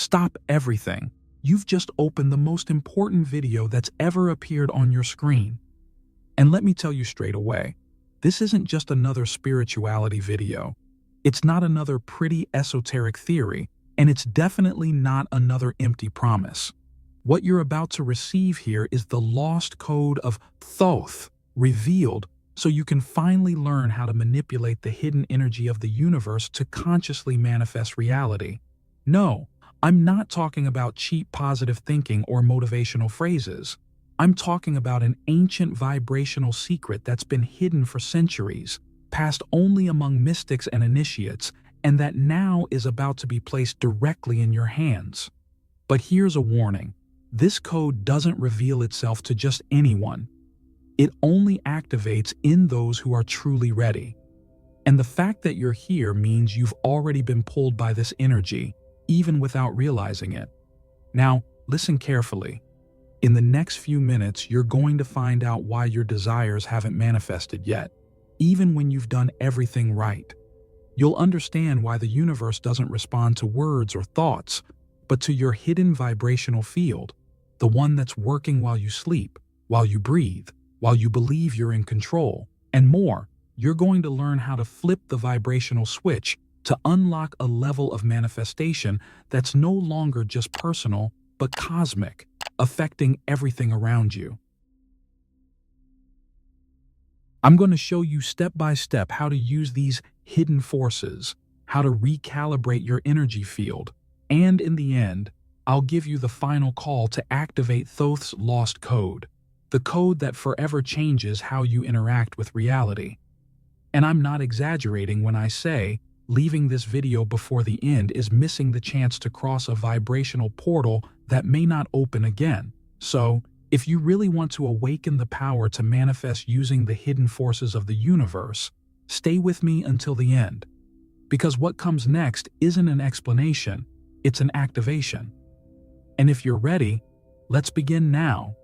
Stop everything. You've just opened the most important video that's ever appeared on your screen. And let me tell you straight away, this isn't just another spirituality video. It's not another pretty esoteric theory, and it's definitely not another empty promise. What you're about to receive here is the lost code of Thoth, revealed so you can finally learn how to manipulate the hidden energy of the universe to consciously manifest reality. No, I'm not talking about cheap positive thinking or motivational phrases. I'm talking about an ancient vibrational secret that's been hidden for centuries, passed only among mystics and initiates, and that now is about to be placed directly in your hands. But here's a warning. This code doesn't reveal itself to just anyone. It only activates in those who are truly ready. And the fact that you're here means you've already been pulled by this energy, even without realizing it. Now, listen carefully. In the next few minutes, you're going to find out why your desires haven't manifested yet, even when you've done everything right. You'll understand why the universe doesn't respond to words or thoughts, but to your hidden vibrational field, the one that's working while you sleep, while you breathe, while you believe you're in control, and more. You're going to learn how to flip the vibrational switch to unlock a level of manifestation that's no longer just personal, but cosmic, affecting everything around you. I'm going to show you step by step how to use these hidden forces, how to recalibrate your energy field, and in the end, I'll give you the final call to activate Thoth's lost code, the code that forever changes how you interact with reality. And I'm not exaggerating when I say, leaving this video before the end is missing the chance to cross a vibrational portal that may not open again. So, if you really want to awaken the power to manifest using the hidden forces of the universe, stay with me until the end. Because what comes next isn't an explanation, it's an activation. And if you're ready, let's begin now.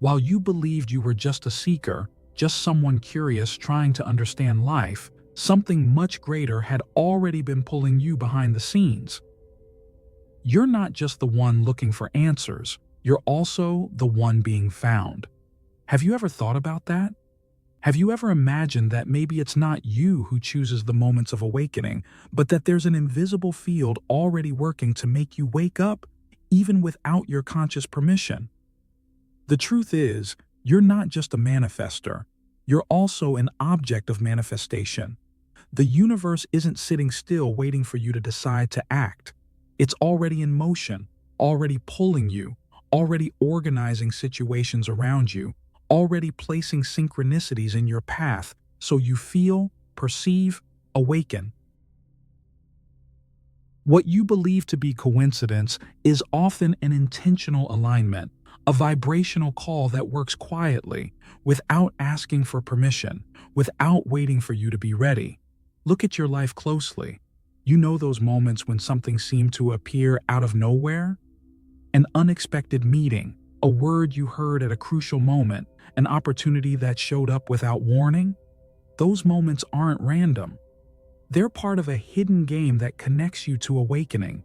While you believed you were just a seeker, just someone curious trying to understand life, something much greater had already been pulling you behind the scenes. You're not just the one looking for answers, you're also the one being found. Have you ever thought about that? Have you ever imagined that maybe it's not you who chooses the moments of awakening, but that there's an invisible field already working to make you wake up, even without your conscious permission? The truth is, you're not just a manifestor, you're also an object of manifestation. The universe isn't sitting still waiting for you to decide to act. It's already in motion, already pulling you, already organizing situations around you, already placing synchronicities in your path so you feel, perceive, awaken. What you believe to be coincidence is often an intentional alignment, a vibrational call that works quietly, without asking for permission, without waiting for you to be ready. Look at your life closely. You know those moments when something seemed to appear out of nowhere? An unexpected meeting, a word you heard at a crucial moment, an opportunity that showed up without warning? Those moments aren't random. They're part of a hidden game that connects you to awakening.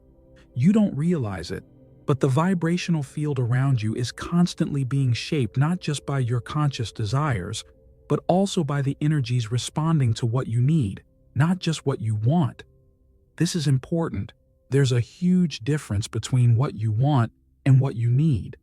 You don't realize it, but the vibrational field around you is constantly being shaped not just by your conscious desires, but also by the energies responding to what you need, not just what you want. This is important. There's a huge difference between what you want and what you need.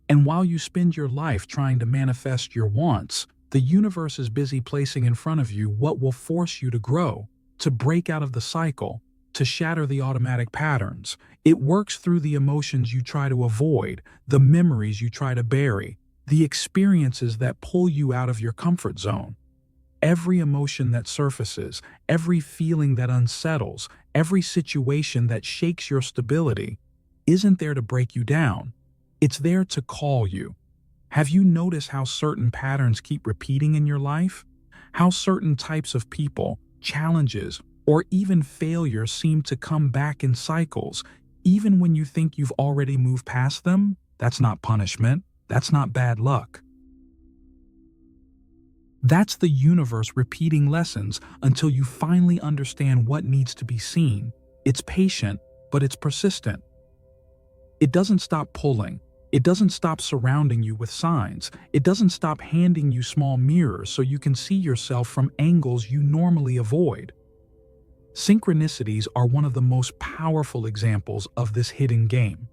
And while you spend your life trying to manifest your wants, the universe is busy placing in front of you what will force you to grow, to break out of the cycle, to shatter the automatic patterns. It works through the emotions you try to avoid, the memories you try to bury, the experiences that pull you out of your comfort zone. Every emotion that surfaces, every feeling that unsettles, every situation that shakes your stability isn't there to break you down. It's there to call you. Have you noticed how certain patterns keep repeating in your life? How certain types of people, challenges, or even failures seem to come back in cycles, even when you think you've already moved past them? That's not punishment. That's not bad luck. That's the universe repeating lessons until you finally understand what needs to be seen. It's patient, but it's persistent. It doesn't stop pulling. It doesn't stop surrounding you with signs. It doesn't stop handing you small mirrors so you can see yourself from angles you normally avoid. Synchronicities are one of the most powerful examples of this hidden game.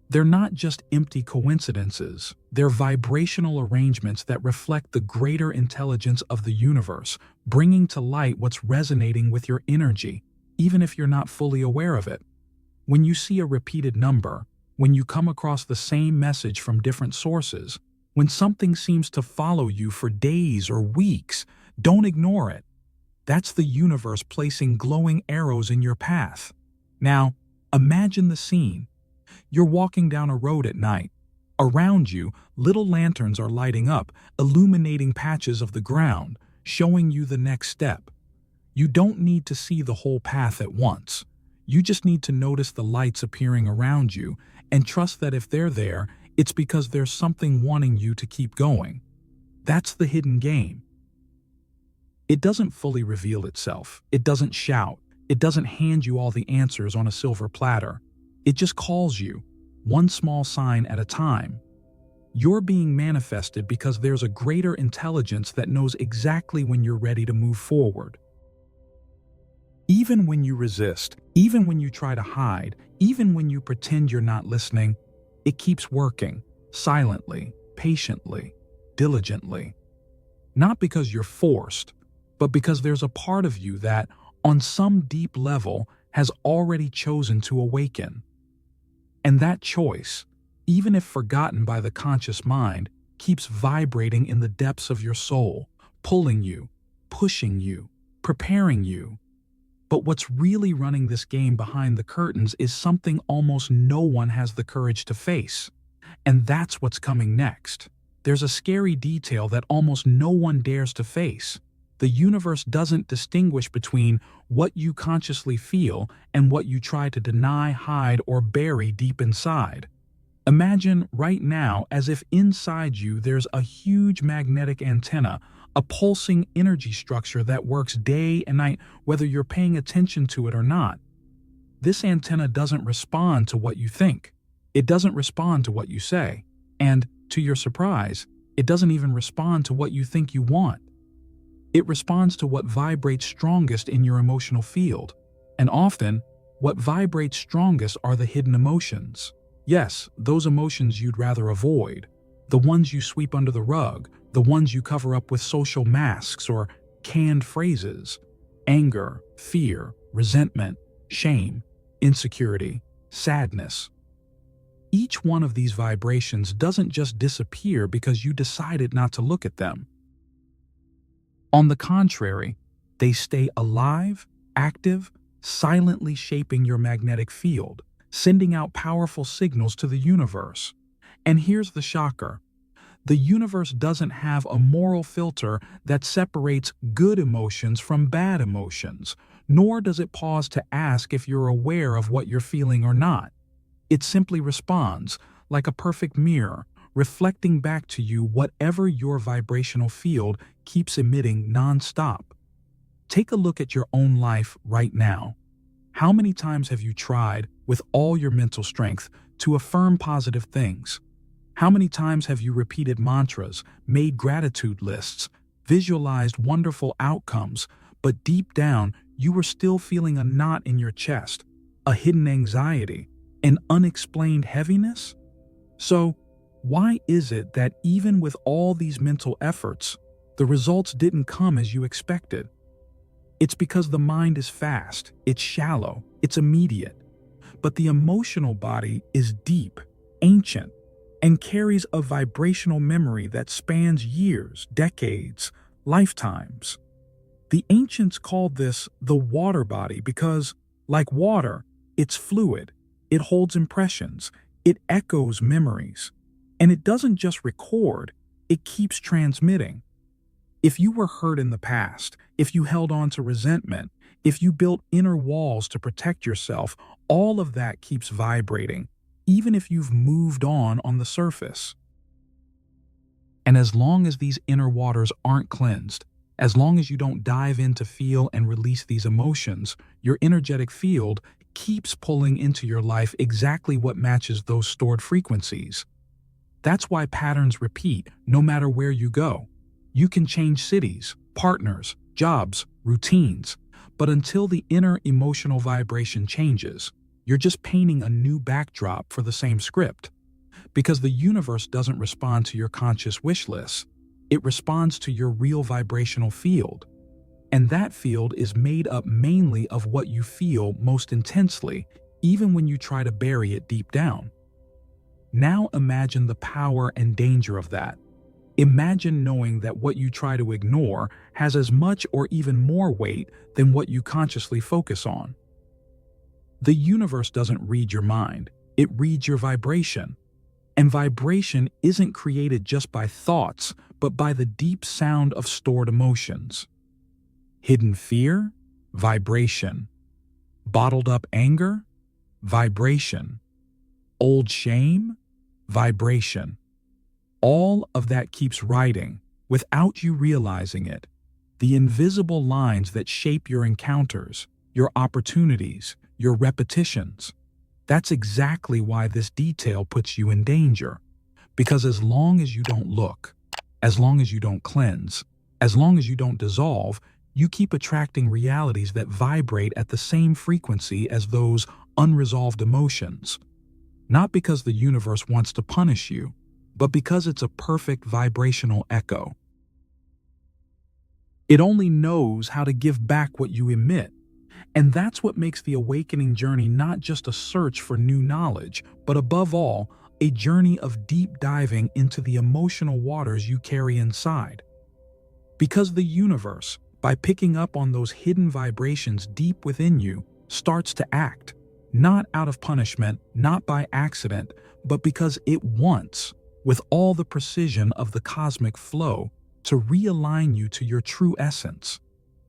They're not just empty coincidences. They're vibrational arrangements that reflect the greater intelligence of the universe, bringing to light what's resonating with your energy, even if you're not fully aware of it. When you see a repeated number, when you come across the same message from different sources, when something seems to follow you for days or weeks, don't ignore it. That's the universe placing glowing arrows in your path. Now, imagine the scene. You're walking down a road at night. Around you, little lanterns are lighting up, illuminating patches of the ground, showing you the next step. You don't need to see the whole path at once. You just need to notice the lights appearing around you and trust that if they're there, it's because there's something wanting you to keep going. That's the hidden game. It doesn't fully reveal itself. It doesn't shout. It doesn't hand you all the answers on a silver platter. It just calls you, one small sign at a time. You're being manifested because there's a greater intelligence that knows exactly when you're ready to move forward. Even when you resist, even when you try to hide, even when you pretend you're not listening, it keeps working, silently, patiently, diligently. Not because you're forced, but because there's a part of you that, on some deep level, has already chosen to awaken. And that choice, even if forgotten by the conscious mind, keeps vibrating in the depths of your soul, pulling you, pushing you, preparing you. But what's really running this game behind the curtains is something almost no one has the courage to face. And that's what's coming next. There's a scary detail that almost no one dares to face. The universe doesn't distinguish between what you consciously feel and what you try to deny, hide, or bury deep inside. Imagine right now as if inside you there's a huge magnetic antenna, a pulsing energy structure that works day and night whether you're paying attention to it or not. This antenna doesn't respond to what you think. It doesn't respond to what you say. And, to your surprise, it doesn't even respond to what you think you want. It responds to what vibrates strongest in your emotional field. And often, what vibrates strongest are the hidden emotions. Yes, those emotions you'd rather avoid. The ones you sweep under the rug, the ones you cover up with social masks or canned phrases. Anger, fear, resentment, shame, insecurity, sadness. Each one of these vibrations doesn't just disappear because you decided not to look at them. On the contrary, they stay alive, active, silently shaping your magnetic field, sending out powerful signals to the universe. And here's the shocker. The universe doesn't have a moral filter that separates good emotions from bad emotions, nor does it pause to ask if you're aware of what you're feeling or not. It simply responds, like a perfect mirror, reflecting back to you whatever your vibrational field keeps emitting nonstop. Take a look at your own life right now. How many times have you tried, with all your mental strength, to affirm positive things? How many times have you repeated mantras, made gratitude lists, visualized wonderful outcomes, but deep down you were still feeling a knot in your chest, a hidden anxiety, an unexplained heaviness? So, why is it that even with all these mental efforts, the results didn't come as you expected? It's because the mind is fast, it's shallow, it's immediate. But the emotional body is deep, ancient, and carries a vibrational memory that spans years, decades, lifetimes. The ancients called this the water body because, like water, it's fluid, it holds impressions, it echoes memories. And it doesn't just record, it keeps transmitting. If you were hurt in the past, if you held on to resentment, if you built inner walls to protect yourself, all of that keeps vibrating, even if you've moved on the surface. And as long as these inner waters aren't cleansed, as long as you don't dive in to feel and release these emotions, your energetic field keeps pulling into your life exactly what matches those stored frequencies. That's why patterns repeat no matter where you go. You can change cities, partners, jobs, routines, but until the inner emotional vibration changes, you're just painting a new backdrop for the same script. Because the universe doesn't respond to your conscious wish list, it responds to your real vibrational field. And that field is made up mainly of what you feel most intensely, even when you try to bury it deep down. Now imagine the power and danger of that. Imagine knowing that what you try to ignore has as much or even more weight than what you consciously focus on. The universe doesn't read your mind, it reads your vibration. And vibration isn't created just by thoughts, but by the deep sound of stored emotions. Hidden fear? Vibration. Bottled up anger? Vibration. Old shame? Vibration. All of that keeps writing, without you realizing it. The invisible lines that shape your encounters, your opportunities, your repetitions. That's exactly why this detail puts you in danger. Because as long as you don't look, as long as you don't cleanse, as long as you don't dissolve, you keep attracting realities that vibrate at the same frequency as those unresolved emotions. Not because the universe wants to punish you, but because it's a perfect vibrational echo. It only knows how to give back what you emit. And that's what makes the awakening journey not just a search for new knowledge, but above all, a journey of deep diving into the emotional waters you carry inside. Because the universe, by picking up on those hidden vibrations deep within you, starts to act, not out of punishment, not by accident, but because it wants, with all the precision of the cosmic flow, to realign you to your true essence.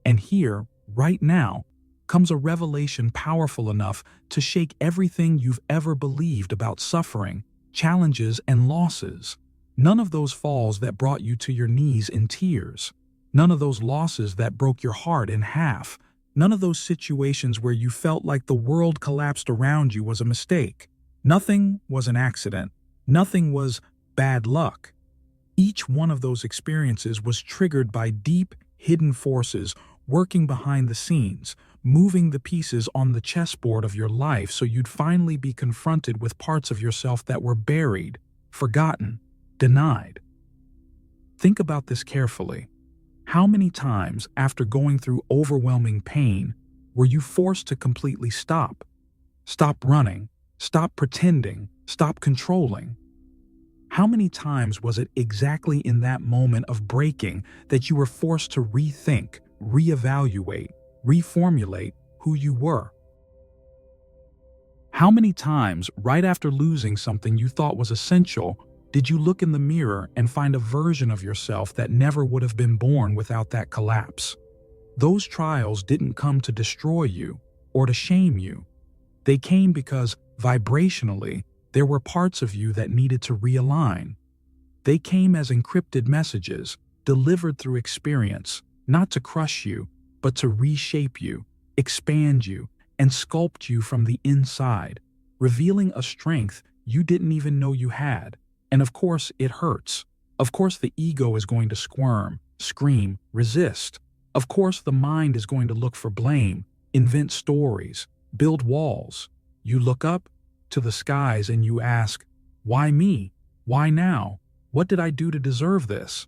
And here, right now, comes a revelation powerful enough to shake everything you've ever believed about suffering, challenges, and losses. None of those falls that brought you to your knees in tears. None of those losses that broke your heart in half. None of those situations where you felt like the world collapsed around you was a mistake. Nothing was an accident. Nothing was bad luck. Each one of those experiences was triggered by deep, hidden forces working behind the scenes, moving the pieces on the chessboard of your life so you'd finally be confronted with parts of yourself that were buried, forgotten, denied. Think about this carefully. How many times, after going through overwhelming pain, were you forced to completely stop? Stop running, stop pretending, stop controlling? How many times was it exactly in that moment of breaking that you were forced to rethink, reevaluate, reformulate who you were? How many times, right after losing something you thought was essential, did you look in the mirror and find a version of yourself that never would have been born without that collapse? Those trials didn't come to destroy you or to shame you. They came because, vibrationally, there were parts of you that needed to realign. They came as encrypted messages, delivered through experience, not to crush you, but to reshape you, expand you, and sculpt you from the inside, revealing a strength you didn't even know you had. And of course, it hurts. Of course, the ego is going to squirm, scream, resist. Of course, the mind is going to look for blame, invent stories, build walls. You look up to the skies and you ask, why me? Why now? What did I do to deserve this?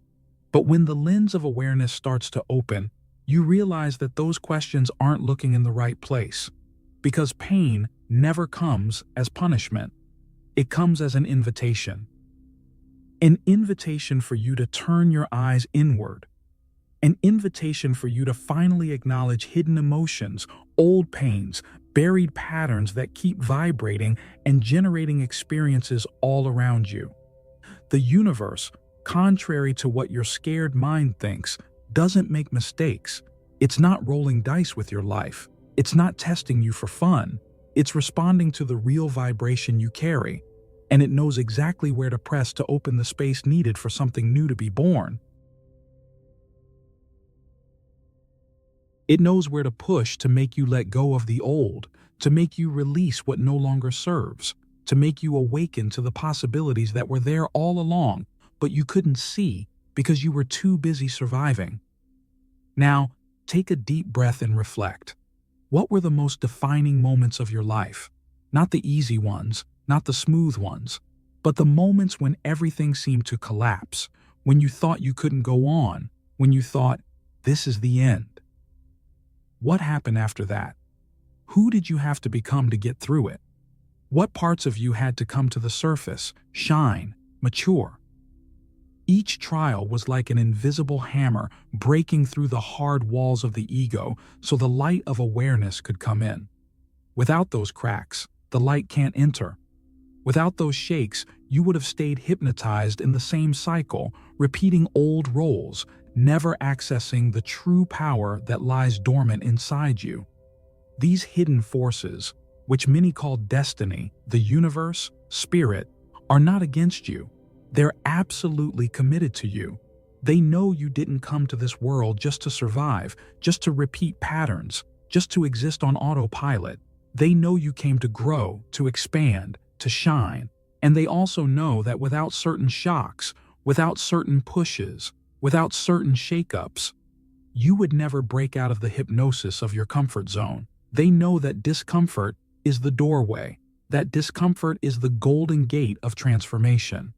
But when the lens of awareness starts to open, you realize that those questions aren't looking in the right place. Because pain never comes as punishment. It comes as an invitation. An invitation for you to turn your eyes inward. An invitation for you to finally acknowledge hidden emotions, old pains, buried patterns that keep vibrating and generating experiences all around you. The universe, contrary to what your scared mind thinks, doesn't make mistakes. It's not rolling dice with your life. It's not testing you for fun. It's responding to the real vibration you carry. and it knows exactly where to press to open the space needed for something new to be born. It knows where to push to make you let go of the old, to make you release what no longer serves, to make you awaken to the possibilities that were there all along, but you couldn't see because you were too busy surviving. Now, take a deep breath and reflect. What were the most defining moments of your life? Not the easy ones, not the smooth ones, but the moments when everything seemed to collapse, when you thought you couldn't go on, when you thought, this is the end. What happened after that? Who did you have to become to get through it? What parts of you had to come to the surface, shine, mature? Each trial was like an invisible hammer breaking through the hard walls of the ego so the light of awareness could come in. Without those cracks, the light can't enter. Without those shakes, you would have stayed hypnotized in the same cycle, repeating old roles, never accessing the true power that lies dormant inside you. These hidden forces, which many call destiny, the universe, spirit, are not against you. They're absolutely committed to you. They know you didn't come to this world just to survive, just to repeat patterns, just to exist on autopilot. They know you came to grow, to expand, to shine. And they also know that without certain shocks, without certain pushes, without certain shakeups, you would never break out of the hypnosis of your comfort zone. They know that discomfort is the doorway, that discomfort is the golden gate of transformation.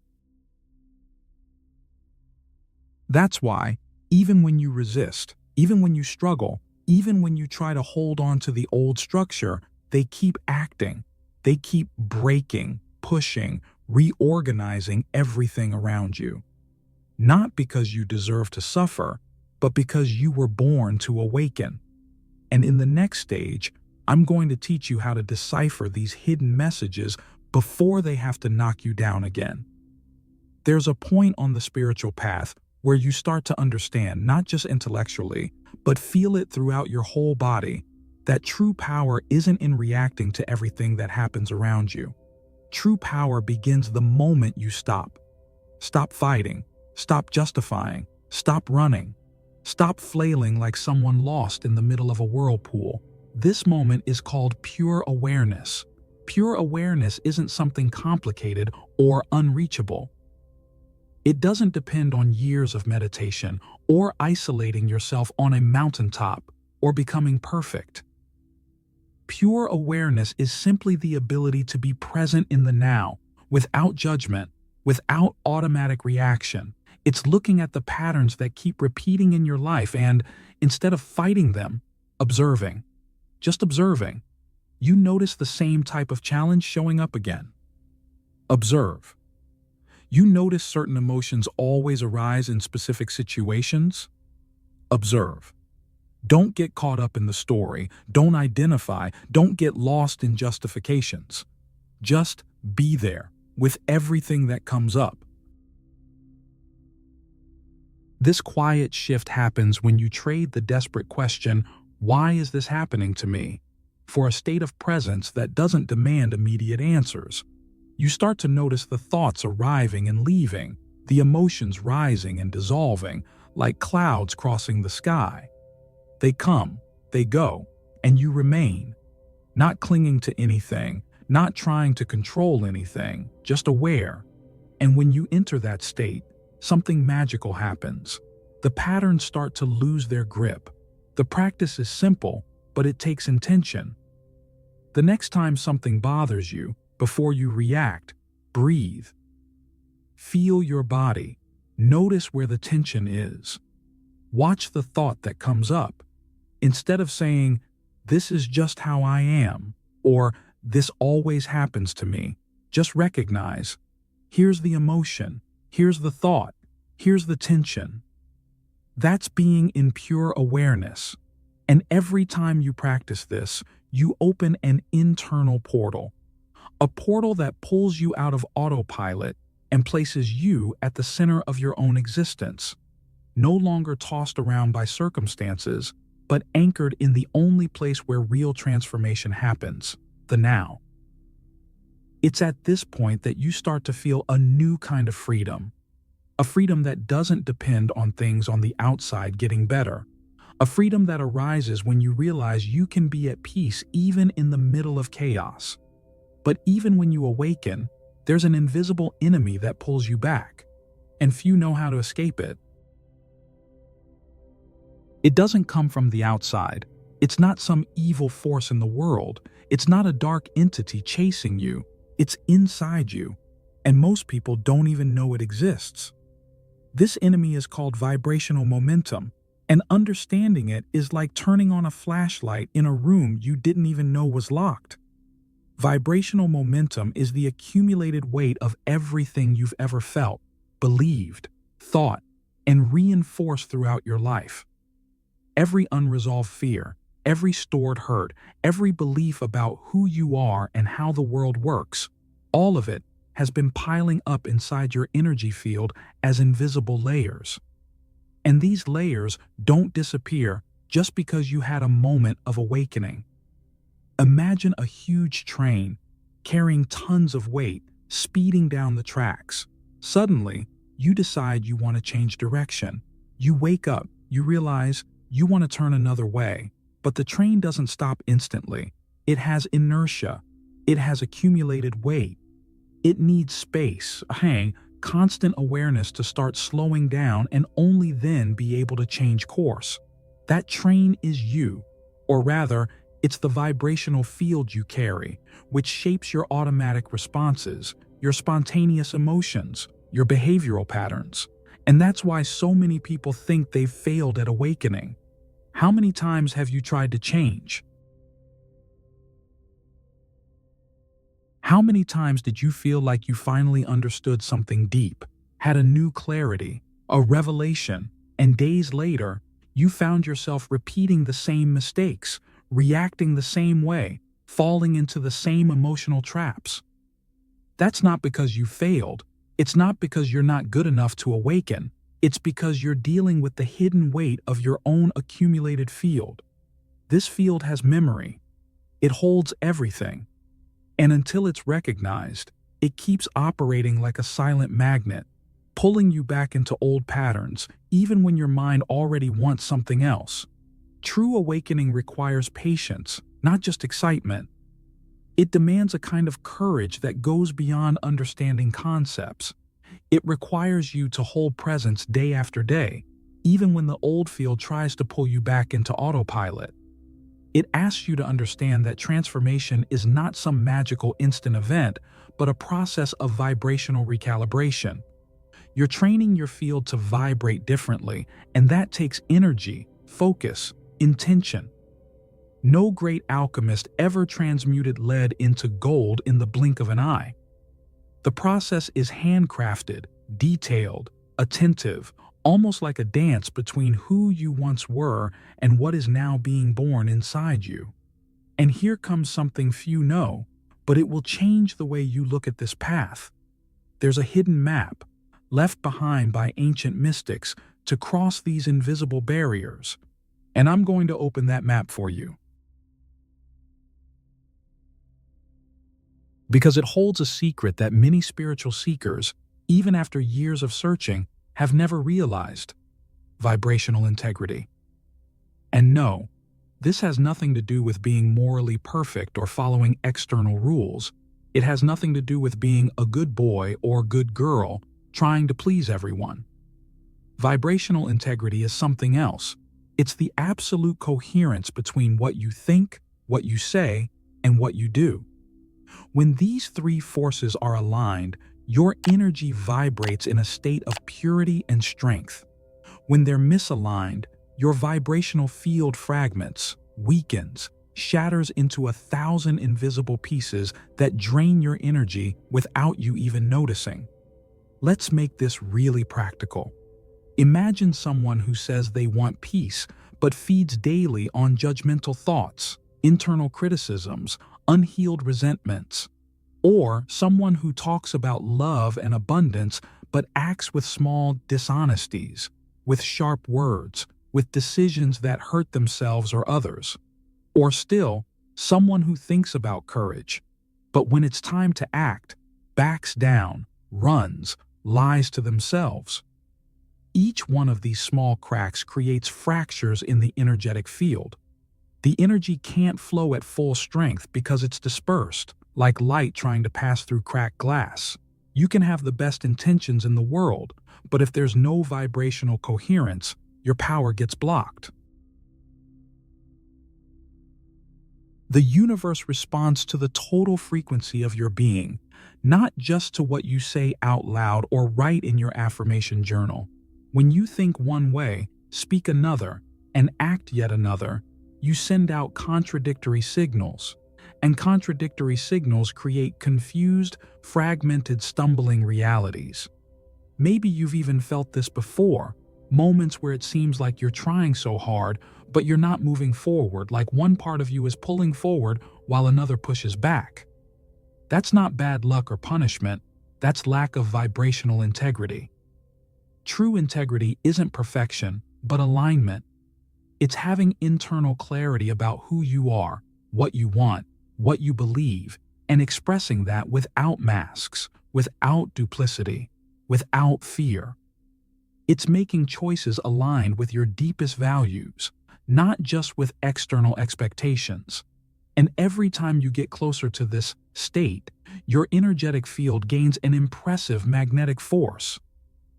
That's why, even when you resist, even when you struggle, even when you try to hold on to the old structure, they keep acting. They keep breaking, pushing, reorganizing everything around you. Not because you deserve to suffer, but because you were born to awaken. And in the next stage, I'm going to teach you how to decipher these hidden messages before they have to knock you down again. There's a point on the spiritual path where you start to understand, not just intellectually, but feel it throughout your whole body, that true power isn't in reacting to everything that happens around you. True power begins the moment you stop. Stop fighting. Stop justifying. Stop running. Stop flailing like someone lost in the middle of a whirlpool. This moment is called pure awareness. Pure awareness isn't something complicated or unreachable. It doesn't depend on years of meditation or isolating yourself on a mountaintop or becoming perfect. Pure awareness is simply the ability to be present in the now, without judgment, without automatic reaction. It's looking at the patterns that keep repeating in your life and, instead of fighting them, observing. Just observing. You notice the same type of challenge showing up again. Observe. You notice certain emotions always arise in specific situations. Observe. Don't get caught up in the story. Don't identify. Don't get lost in justifications. Just be there with everything that comes up. This quiet shift happens when you trade the desperate question, "Why is this happening to me?" for a state of presence that doesn't demand immediate answers. You start to notice the thoughts arriving and leaving, the emotions rising and dissolving, like clouds crossing the sky. They come, they go, and you remain, not clinging to anything, not trying to control anything, just aware. And when you enter that state, something magical happens. The patterns start to lose their grip. The practice is simple, but it takes intention. The next time something bothers you, before you react, breathe. Feel your body. Notice where the tension is. Watch the thought that comes up. Instead of saying, "This is just how I am," or "This always happens to me," just recognize, here's the emotion, here's the thought, here's the tension. That's being in pure awareness. And every time you practice this, you open an internal portal. A portal that pulls you out of autopilot and places you at the center of your own existence, no longer tossed around by circumstances, but anchored in the only place where real transformation happens, the now. It's at this point that you start to feel a new kind of freedom. A freedom that doesn't depend on things on the outside getting better. A freedom that arises when you realize you can be at peace even in the middle of chaos. But even when you awaken, there's an invisible enemy that pulls you back, and few know how to escape it. It doesn't come from the outside. It's not some evil force in the world. It's not a dark entity chasing you. It's inside you, and most people don't even know it exists. This enemy is called vibrational momentum, and understanding it is like turning on a flashlight in a room you didn't even know was locked. Vibrational momentum is the accumulated weight of everything you've ever felt, believed, thought, and reinforced throughout your life. Every unresolved fear, every stored hurt, every belief about who you are and how the world works, all of it has been piling up inside your energy field as invisible layers. And these layers don't disappear just because you had a moment of awakening. Imagine a huge train carrying tons of weight, speeding down the tracks. Suddenly, you decide you want to change direction. You wake up, you realize you want to turn another way, but the train doesn't stop instantly. It has inertia. It has accumulated weight. It needs space, constant awareness to start slowing down and only then be able to change course. That train is you, or rather, it's the vibrational field you carry, which shapes your automatic responses, your spontaneous emotions, your behavioral patterns. And that's why so many people think they've failed at awakening. How many times have you tried to change? How many times did you feel like you finally understood something deep, had a new clarity, a revelation, and days later, you found yourself repeating the same mistakes, reacting the same way, falling into the same emotional traps? That's not because you failed. It's not because you're not good enough to awaken. It's because you're dealing with the hidden weight of your own accumulated field. This field has memory. It holds everything. And until it's recognized, it keeps operating like a silent magnet, pulling you back into old patterns, even when your mind already wants something else. True awakening requires patience, not just excitement. It demands a kind of courage that goes beyond understanding concepts. It requires you to hold presence day after day, even when the old field tries to pull you back into autopilot. It asks you to understand that transformation is not some magical instant event, but a process of vibrational recalibration. You're training your field to vibrate differently, and that takes energy, focus, intention. No great alchemist ever transmuted lead into gold in the blink of an eye. The process is handcrafted, detailed, attentive, almost like a dance between who you once were and what is now being born inside you. And here comes something few know, but it will change the way you look at this path. There's a hidden map, left behind by ancient mystics, to cross these invisible barriers. And I'm going to open that map for you. Because it holds a secret that many spiritual seekers, even after years of searching, have never realized: vibrational integrity. And no, this has nothing to do with being morally perfect or following external rules. It has nothing to do with being a good boy or good girl trying to please everyone. Vibrational integrity is something else. It's the absolute coherence between what you think, what you say, and what you do. When these three forces are aligned, your energy vibrates in a state of purity and strength. When they're misaligned, your vibrational field fragments, weakens, shatters into 1,000 invisible pieces that drain your energy without you even noticing. Let's make this really practical. Imagine someone who says they want peace, but feeds daily on judgmental thoughts, internal criticisms, unhealed resentments. Or someone who talks about love and abundance but acts with small dishonesties, with sharp words, with decisions that hurt themselves or others. Or still, someone who thinks about courage, But when it's time to act, backs down, runs, lies to themselves. Each one of these small cracks creates fractures in the energetic field. The energy can't flow at full strength because it's dispersed, like light trying to pass through cracked glass. You can have the best intentions in the world, but if there's no vibrational coherence, your power gets blocked. The universe responds to the total frequency of your being, not just to what you say out loud or write in your affirmation journal. When you think one way, speak another, and act yet another, you send out contradictory signals. And contradictory signals create confused, fragmented, stumbling realities. Maybe you've even felt this before, moments where it seems like you're trying so hard, but you're not moving forward, like one part of you is pulling forward while another pushes back. That's not bad luck or punishment, that's lack of vibrational integrity. True integrity isn't perfection, but alignment. It's having internal clarity about who you are, what you want, what you believe, and expressing that without masks, without duplicity, without fear. It's making choices aligned with your deepest values, not just with external expectations. And every time you get closer to this state, your energetic field gains an impressive magnetic force.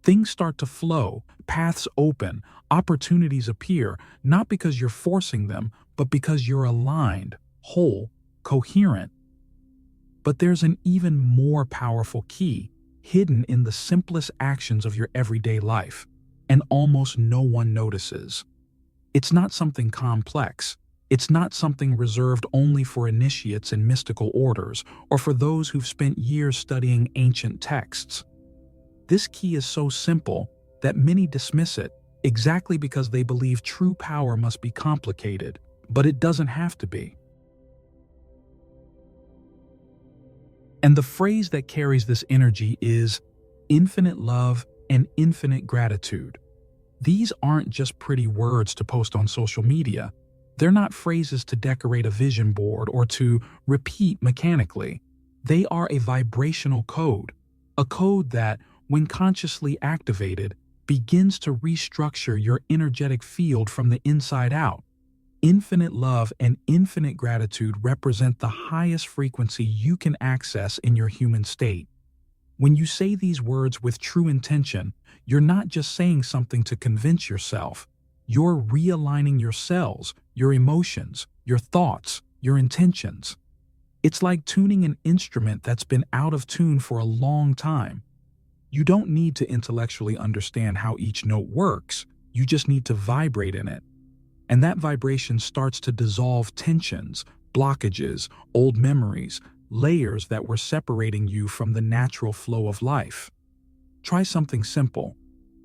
Things start to flow, paths open, opportunities appear, not because you're forcing them, but because you're aligned, whole, coherent. But there's an even more powerful key, hidden in the simplest actions of your everyday life, and almost no one notices. It's not something complex. It's not something reserved only for initiates in mystical orders or for those who've spent years studying ancient texts. This key is so simple that many dismiss it, exactly because they believe true power must be complicated, but it doesn't have to be. And the phrase that carries this energy is infinite love and infinite gratitude. These aren't just pretty words to post on social media. They're not phrases to decorate a vision board or to repeat mechanically. They are a vibrational code, a code that, when consciously activated, begins to restructure your energetic field from the inside out. Infinite love and infinite gratitude represent the highest frequency you can access in your human state. When you say these words with true intention, you're not just saying something to convince yourself. You're realigning your cells, your emotions, your thoughts, your intentions. It's like tuning an instrument that's been out of tune for a long time. You don't need to intellectually understand how each note works, you just need to vibrate in it. And that vibration starts to dissolve tensions, blockages, old memories, layers that were separating you from the natural flow of life. Try something simple.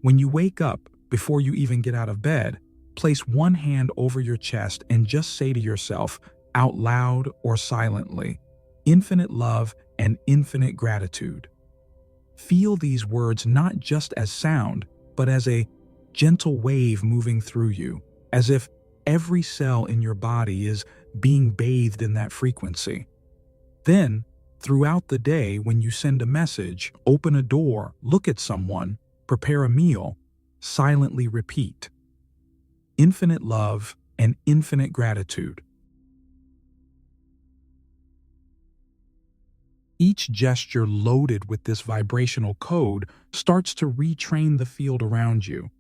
When you wake up, before you even get out of bed, place one hand over your chest and just say to yourself, out loud or silently, infinite love and infinite gratitude. Feel these words not just as sound, but as a gentle wave moving through you, as if every cell in your body is being bathed in that frequency. Then, throughout the day, when you send a message, open a door, look at someone, prepare a meal, silently repeat, infinite love and infinite gratitude. Each gesture loaded with this vibrational code starts to retrain the field around you.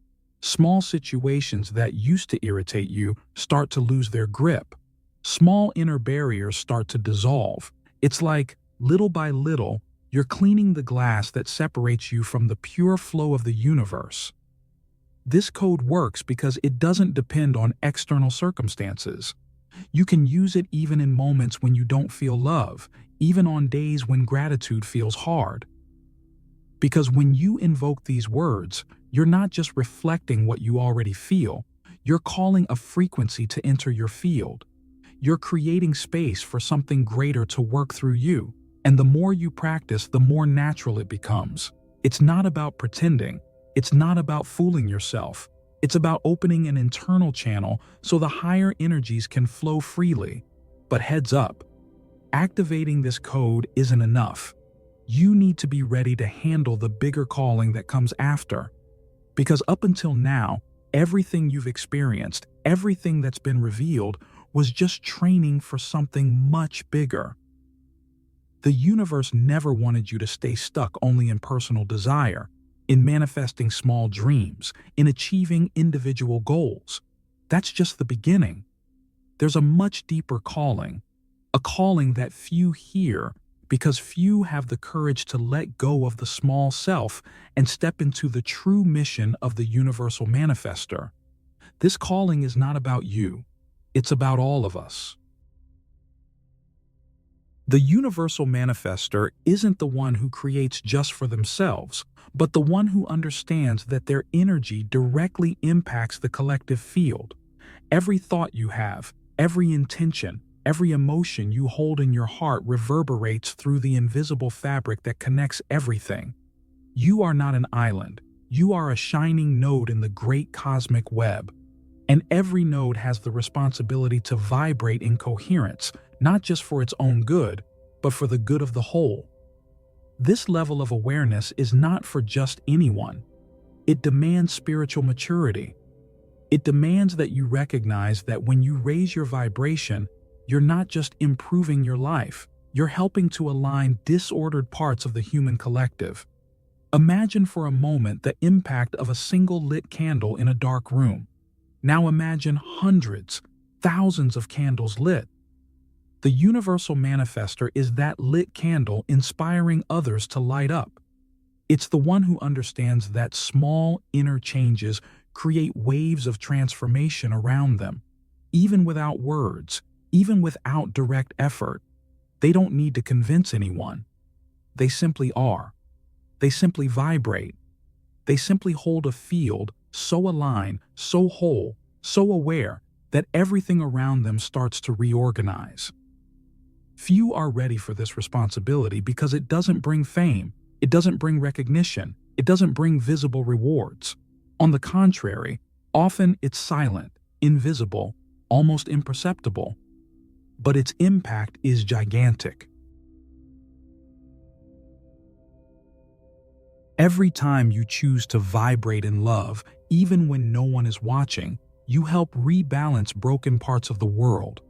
Small situations that used to irritate you start to lose their grip. Small inner barriers start to dissolve. It's like, little by little, you're cleaning the glass that separates you from the pure flow of the universe. This code works because it doesn't depend on external circumstances. You can use it even in moments when you don't feel love, even on days when gratitude feels hard. Because when you invoke these words, you're not just reflecting what you already feel, you're calling a frequency to enter your field. You're creating space for something greater to work through you, and the more you practice, the more natural it becomes. It's not about pretending, it's not about fooling yourself. It's about opening an internal channel so the higher energies can flow freely. But heads up, activating this code isn't enough. You need to be ready to handle the bigger calling that comes after. Because up until now, everything you've experienced, everything that's been revealed, was just training for something much bigger. The universe never wanted you to stay stuck only in personal desire, in manifesting small dreams, in achieving individual goals. That's just the beginning. There's a much deeper calling, a calling that few hear because few have the courage to let go of the small self and step into the true mission of the Universal Manifesttor. This calling is not about you, it's about all of us. The Universal Manifesttor isn't the one who creates just for themselves, but the one who understands that their energy directly impacts the collective field. Every thought you have, every intention, every emotion you hold in your heart reverberates through the invisible fabric that connects everything. You are not an island. You are a shining node in the great cosmic web. And every node has the responsibility to vibrate in coherence, not just for its own good, but for the good of the whole. This level of awareness is not for just anyone. It demands spiritual maturity. It demands that you recognize that when you raise your vibration, you're not just improving your life, you're helping to align disordered parts of the human collective. Imagine for a moment the impact of a single lit candle in a dark room. Now imagine hundreds, thousands of candles lit. The Universal Manifesttor is that lit candle inspiring others to light up. It's the one who understands that small inner changes create waves of transformation around them, even without words, even without direct effort. They don't need to convince anyone. They simply are. They simply vibrate. They simply hold a field so aligned, so whole, so aware that everything around them starts to reorganize. Few are ready for this responsibility because it doesn't bring fame, it doesn't bring recognition, it doesn't bring visible rewards. On the contrary, often it's silent, invisible, almost imperceptible. But its impact is gigantic. Every time you choose to vibrate in love, even when no one is watching, you help rebalance broken parts of the world.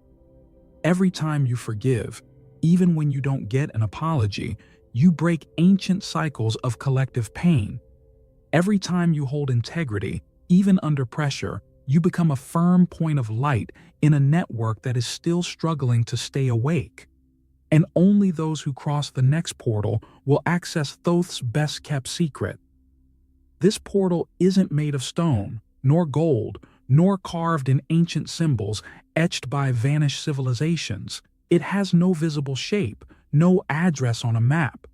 Every time you forgive, even when you don't get an apology, you break ancient cycles of collective pain. Every time you hold integrity, even under pressure, you become a firm point of light in a network that is still struggling to stay awake. And only those who cross the next portal will access Thoth's best-kept secret. This portal isn't made of stone, nor gold, nor carved in ancient symbols etched by vanished civilizations. It has no visible shape, no address on a map.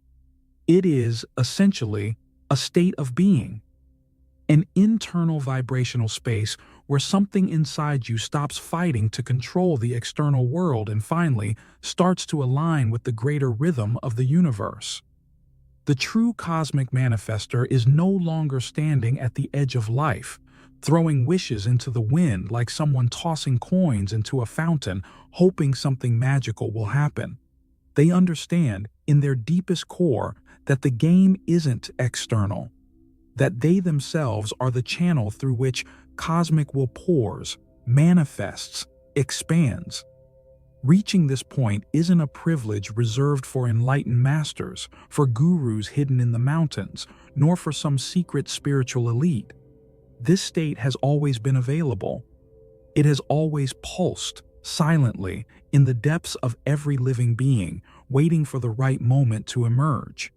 It is, essentially, a state of being. An internal vibrational space where something inside you stops fighting to control the external world and finally starts to align with the greater rhythm of the universe. The true cosmic manifestor is no longer standing at the edge of life, throwing wishes into the wind like someone tossing coins into a fountain, hoping something magical will happen. They understand, in their deepest core, that the game isn't external, that they themselves are the channel through which cosmic will pours, manifests, expands. Reaching this point isn't a privilege reserved for enlightened masters, for gurus hidden in the mountains, nor for some secret spiritual elite. This state has always been available. It has always pulsed, silently, in the depths of every living being, waiting for the right moment to emerge.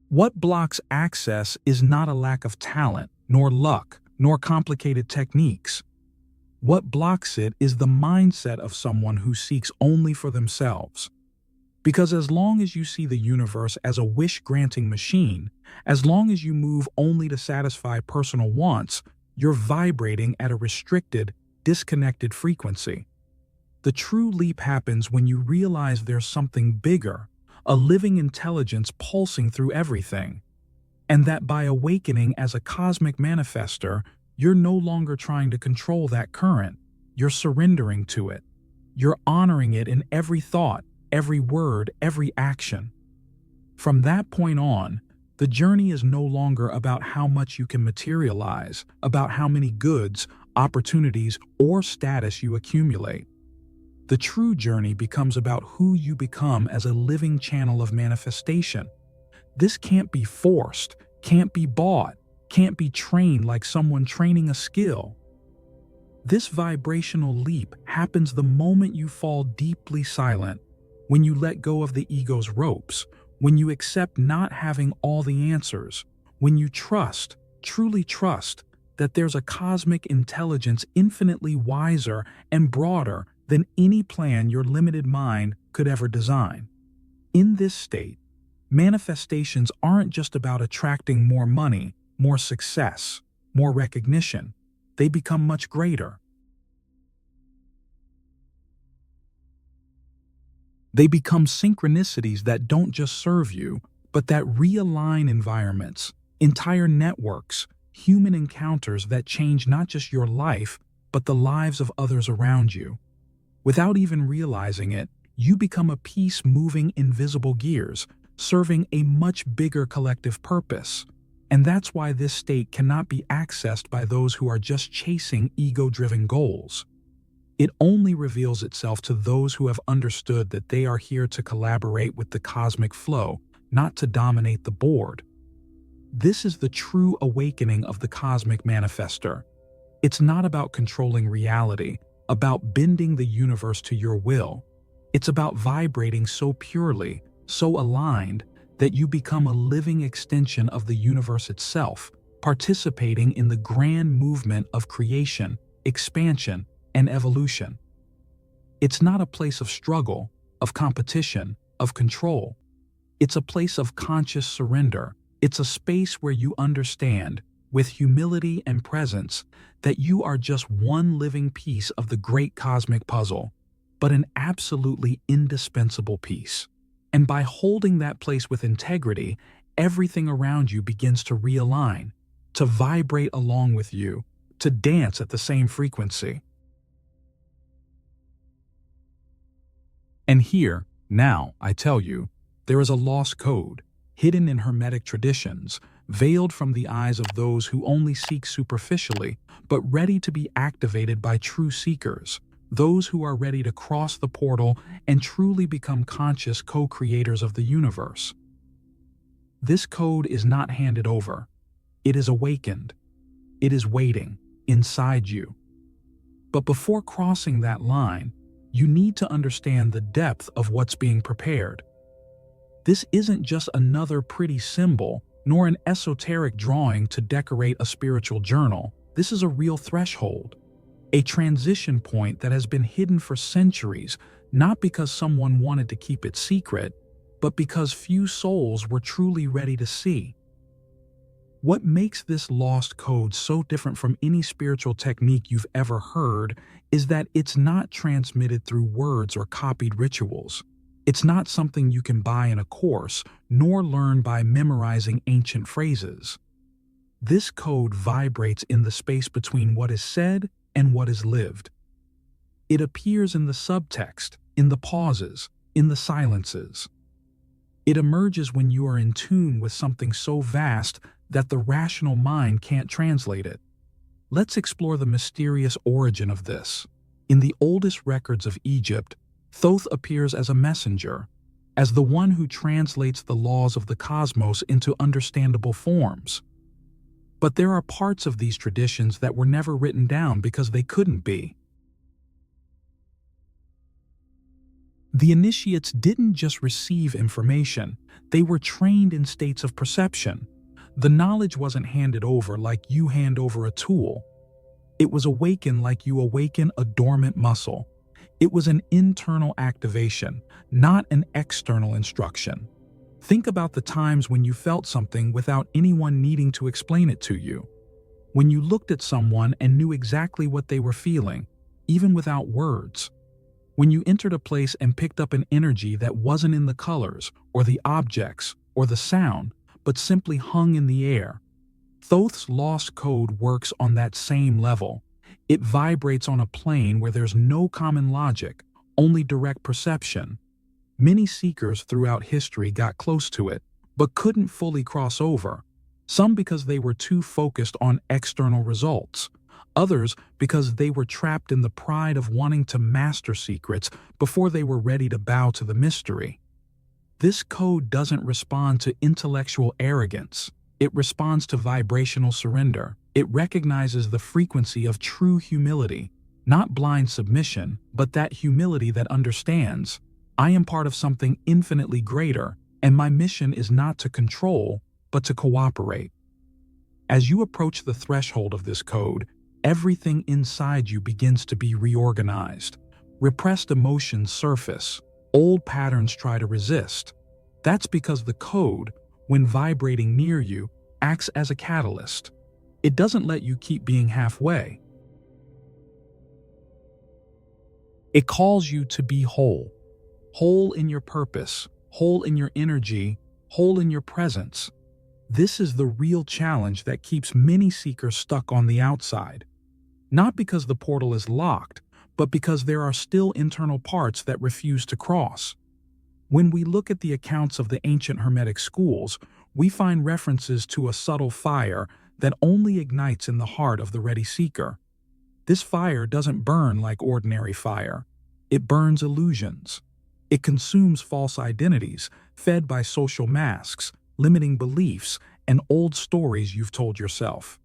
What blocks access is not a lack of talent, nor luck, nor complicated techniques. What blocks it is the mindset of someone who seeks only for themselves. Because as long as you see the universe as a wish-granting machine, as long as you move only to satisfy personal wants, you're vibrating at a restricted, disconnected frequency. The true leap happens when you realize there's something bigger, a living intelligence pulsing through everything, and that by awakening as a cosmic manifestor, you're no longer trying to control that current, you're surrendering to it. You're honoring it in every thought, every word, every action. From that point on, the journey is no longer about how much you can materialize, about how many goods, opportunities, or status you accumulate. The true journey becomes about who you become as a living channel of manifestation. This can't be forced, can't be bought, can't be trained like someone training a skill. This vibrational leap happens the moment you fall deeply silent, when you let go of the ego's ropes, when you accept not having all the answers, when you trust, truly trust, that there's a cosmic intelligence infinitely wiser and broader than any plan your limited mind could ever design. In this state, manifestations aren't just about attracting more money, more success, more recognition. They become much greater. They become synchronicities that don't just serve you, but that realign environments, entire networks, human encounters that change not just your life, but the lives of others around you. Without even realizing it, you become a piece moving invisible gears, serving a much bigger collective purpose. And that's why this state cannot be accessed by those who are just chasing ego-driven goals. It only reveals itself to those who have understood that they are here to collaborate with the cosmic flow, not to dominate the board. This is the true awakening of the cosmic manifestor. It's not about controlling reality, about bending the universe to your will. It's about vibrating so purely, so aligned, that you become a living extension of the universe itself, participating in the grand movement of creation, expansion, and evolution. It's not a place of struggle, of competition, of control. It's a place of conscious surrender. It's a space where you understand, with humility and presence, that you are just one living piece of the great cosmic puzzle, but an absolutely indispensable piece. And by holding that place with integrity, everything around you begins to realign, to vibrate along with you, to dance at the same frequency. And here, now, I tell you, there is a lost code, hidden in Hermetic traditions, veiled from the eyes of those who only seek superficially, but ready to be activated by true seekers, those who are ready to cross the portal and truly become conscious co-creators of the universe. This code is not handed over. It is awakened. It is waiting inside you. But before crossing that line, you need to understand the depth of what's being prepared. This isn't just another pretty symbol, nor an esoteric drawing to decorate a spiritual journal. This is a real threshold, a transition point that has been hidden for centuries, not because someone wanted to keep it secret, but because few souls were truly ready to see. What makes this lost code so different from any spiritual technique you've ever heard is that it's not transmitted through words or copied rituals. It's not something you can buy in a course, nor learn by memorizing ancient phrases. This code vibrates in the space between what is said and what is lived. It appears in the subtext, in the pauses, in the silences. It emerges when you are in tune with something so vast that the rational mind can't translate it. Let's explore the mysterious origin of this. In the oldest records of Egypt, Thoth appears as a messenger, as the one who translates the laws of the cosmos into understandable forms. But there are parts of these traditions that were never written down because they couldn't be. The initiates didn't just receive information, they were trained in states of perception. The knowledge wasn't handed over like you hand over a tool. It was awakened like you awaken a dormant muscle. It was an internal activation, not an external instruction. Think about the times when you felt something without anyone needing to explain it to you. When you looked at someone and knew exactly what they were feeling, even without words. When you entered a place and picked up an energy that wasn't in the colors, or the objects, or the sound, but simply hung in the air. Thoth's lost code works on that same level. It vibrates on a plane where there's no common logic, only direct perception. Many seekers throughout history got close to it, but couldn't fully cross over. Some because they were too focused on external results. Others because they were trapped in the pride of wanting to master secrets before they were ready to bow to the mystery. This code doesn't respond to intellectual arrogance. It responds to vibrational surrender. It recognizes the frequency of true humility, not blind submission, but that humility that understands, I am part of something infinitely greater, and my mission is not to control, but to cooperate. As you approach the threshold of this code, everything inside you begins to be reorganized. Repressed emotions surface. Old patterns try to resist. That's because the code, when vibrating near you, acts as a catalyst. It doesn't let you keep being halfway. It calls you to be whole. Whole in your purpose, whole in your energy, whole in your presence. This is the real challenge that keeps many seekers stuck on the outside. Not because the portal is locked, but because there are still internal parts that refuse to cross. When we look at the accounts of the ancient Hermetic schools, we find references to a subtle fire that only ignites in the heart of the ready seeker. This fire doesn't burn like ordinary fire. It burns illusions. It consumes false identities, fed by social masks, limiting beliefs, and old stories you've told yourself.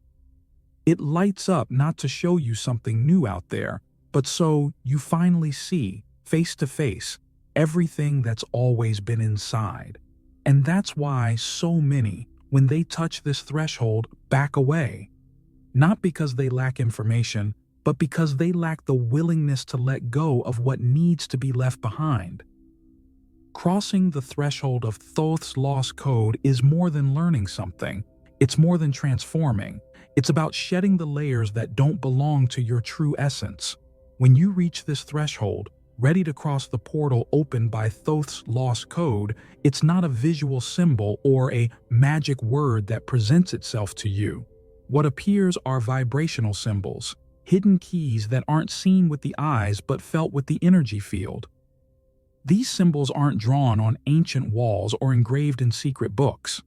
It lights up not to show you something new out there, but so you finally see, face to face, everything that's always been inside. And that's why so many, when they touch this threshold, back away. Not because they lack information, but because they lack the willingness to let go of what needs to be left behind. Crossing the threshold of Thoth's lost code is more than learning something. It's more than transforming. It's about shedding the layers that don't belong to your true essence. When you reach this threshold, ready to cross the portal opened by Thoth's lost code, it's not a visual symbol or a magic word that presents itself to you. What appears are vibrational symbols, hidden keys that aren't seen with the eyes but felt with the energy field. These symbols aren't drawn on ancient walls or engraved in secret books.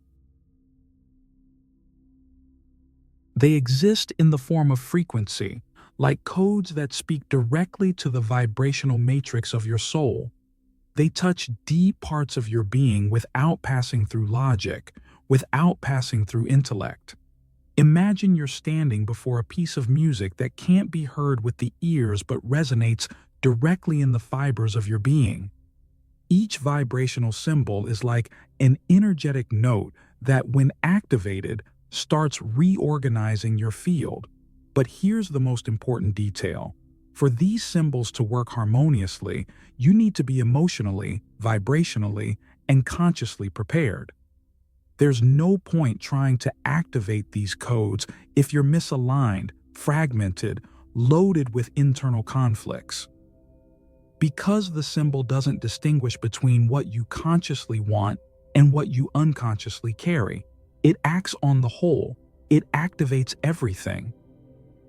They exist in the form of frequency, like codes that speak directly to the vibrational matrix of your soul. They touch deep parts of your being without passing through logic, without passing through intellect. Imagine you're standing before a piece of music that can't be heard with the ears but resonates directly in the fibers of your being. Each vibrational symbol is like an energetic note that, when activated, starts reorganizing your field. But here's the most important detail. For these symbols to work harmoniously, you need to be emotionally, vibrationally, and consciously prepared. There's no point trying to activate these codes if you're misaligned, fragmented, loaded with internal conflicts. Because the symbol doesn't distinguish between what you consciously want and what you unconsciously carry, it acts on the whole. It activates everything.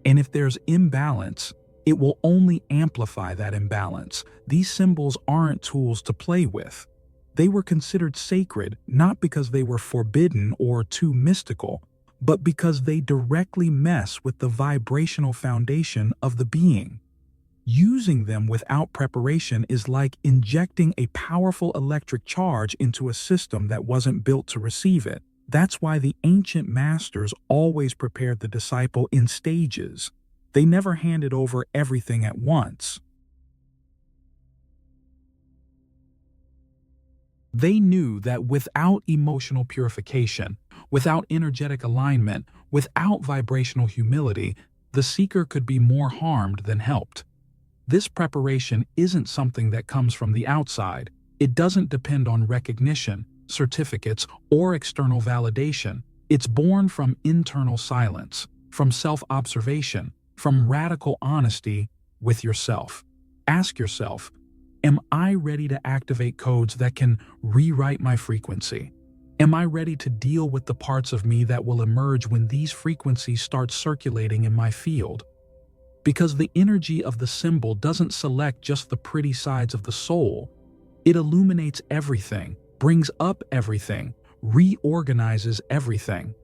And if there's imbalance, it will only amplify that imbalance. These symbols aren't tools to play with. They were considered sacred not because they were forbidden or too mystical, but because they directly mess with the vibrational foundation of the being. Using them without preparation is like injecting a powerful electric charge into a system that wasn't built to receive it. That's why the ancient masters always prepared the disciple in stages. They never handed over everything at once. They knew that without emotional purification, without energetic alignment, without vibrational humility, the seeker could be more harmed than helped. This preparation isn't something that comes from the outside. It doesn't depend on recognition, certificates, or external validation. It's born from internal silence, from self-observation, from radical honesty with yourself. Ask yourself, am I ready to activate codes that can rewrite my frequency? Am I ready to deal with the parts of me that will emerge when these frequencies start circulating in my field? because the energy of the symbol doesn't select just the pretty sides of the soul. It illuminates everything, brings up everything, reorganizes everything.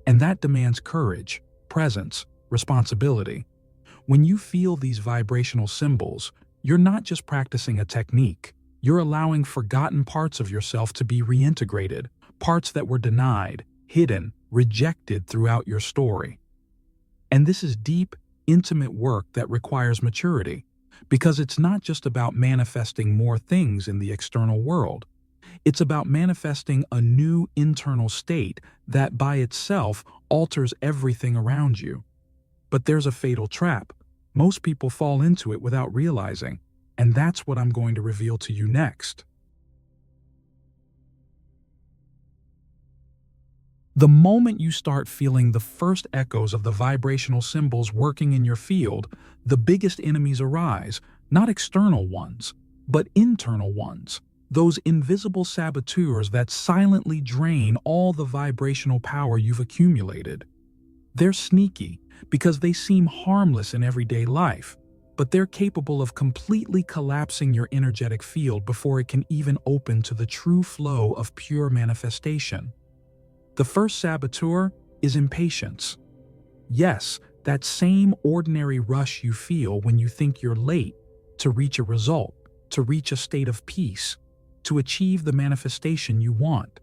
And that demands courage, presence, responsibility. When you feel these vibrational symbols, you're not just practicing a technique. You're allowing forgotten parts of yourself to be reintegrated, parts that were denied, hidden, rejected throughout your story. And this is deep, intimate work that requires maturity, because it's not just about manifesting more things in the external world. It's about manifesting a new internal state that by itself alters everything around you. But there's a fatal trap. Most people fall into it without realizing, and that's what I'm going to reveal to you next. The moment you start feeling the first echoes of the vibrational symbols working in your field, the biggest enemies arise, not external ones, but internal ones. Those invisible saboteurs that silently drain all the vibrational power you've accumulated. They're sneaky because they seem harmless in everyday life, but they're capable of completely collapsing your energetic field before it can even open to the true flow of pure manifestation. The first saboteur is impatience. Yes, that same ordinary rush you feel when you think you're late to reach a result, to reach a state of peace, to achieve the manifestation you want.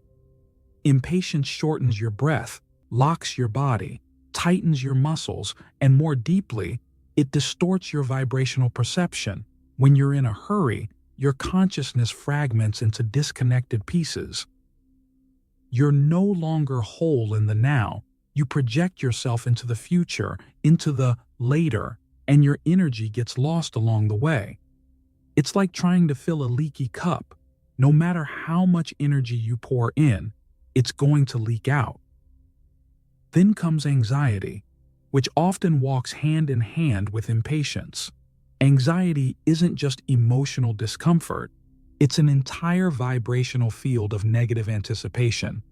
Impatience shortens your breath, locks your body, tightens your muscles, and more deeply, it distorts your vibrational perception. When you're in a hurry, your consciousness fragments into disconnected pieces. You're no longer whole in the now. You project yourself into the future, into the later, and your energy gets lost along the way. It's like trying to fill a leaky cup. No matter how much energy you pour in, it's going to leak out. Then comes anxiety, which often walks hand in hand with impatience. Anxiety isn't just emotional discomfort. It's an entire vibrational field of negative anticipation.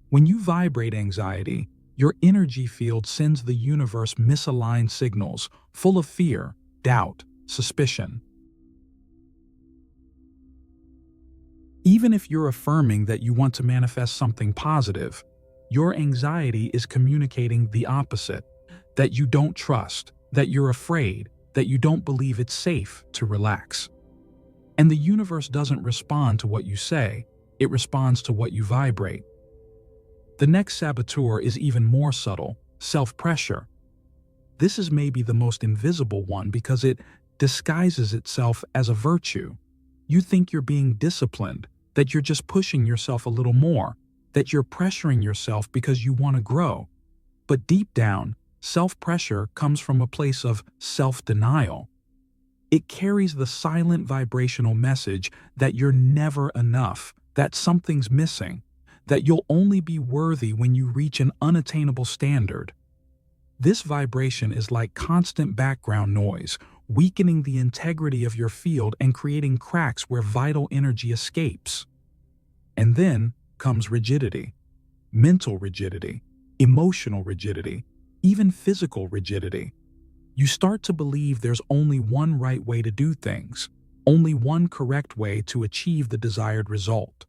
When you vibrate anxiety, your energy field sends the universe misaligned signals full of fear, doubt, suspicion. Even if you're affirming that you want to manifest something positive, your anxiety is communicating the opposite, that you don't trust, that you're afraid, that you don't believe it's safe to relax. And the universe doesn't respond to what you say, it responds to what you vibrate. The next saboteur is even more subtle, self-pressure. This is maybe the most invisible one because it disguises itself as a virtue. You think you're being disciplined, that you're just pushing yourself a little more, that you're pressuring yourself because you want to grow. But deep down, self-pressure comes from a place of self-denial. It carries the silent vibrational message that you're never enough, that something's missing, that you'll only be worthy when you reach an unattainable standard. This vibration is like constant background noise, weakening the integrity of your field and creating cracks where vital energy escapes. And then comes rigidity, mental rigidity, emotional rigidity, even physical rigidity. You start to believe there's only one right way to do things, only one correct way to achieve the desired result.